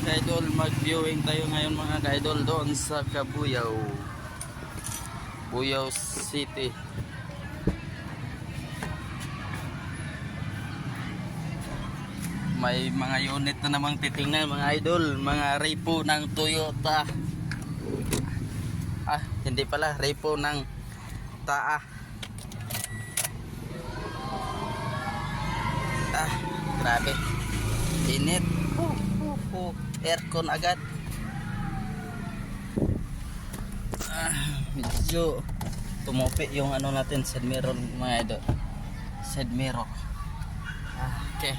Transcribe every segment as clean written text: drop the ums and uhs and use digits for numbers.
ka-idol, mag-viewing tayo ngayon mga ka-idol doon sa Cabuyao, Buyao City. May mga unit na namang titingnan mga idol, mga repo ng Toyota. Hindi pala, repo ng TAA. Grabe init. Aircon agad. Medyo tumupi yung ano natin, side mirror mga idol, side mirror. Okay,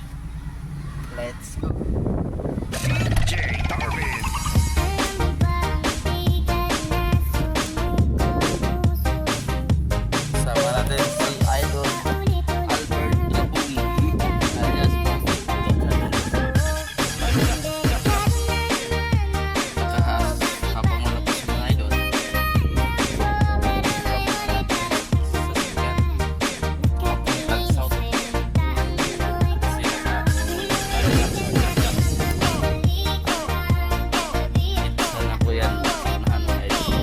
let's go. DJ Darwin. Sama natin si Idol Albert Labung alias habang wala pa siya mga idol, sana po yan unahan mga idol.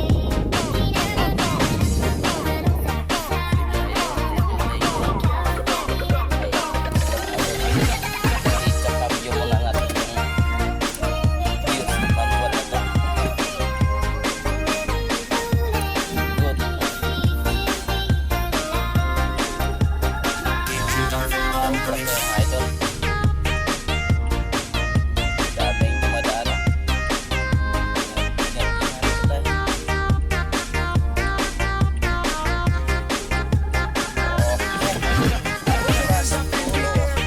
Kakabyo mo lang natin yung views ng manual na to. Good. Ang plak na yung idol. Daming dumadaan. Ingat-ingat tayo.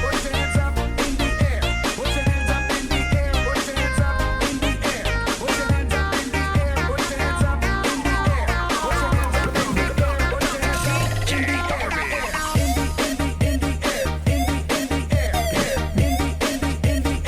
Put your hands up in the air. Put your hands up in the air. Put your hands up in the air. Put your hands up in the air. Put your hands up in the air. Put your hands up in the air. Put your hands up in the air. In the air. In the air. In the air. In the air. In the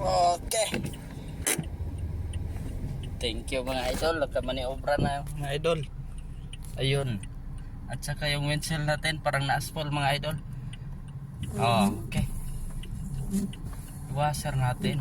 Okay. Thank you mga idol. Nagkamaniobra na mga idol. Ayun. At saka yung windshield natin parang na-asphalt mga idol. Okay. Washer natin.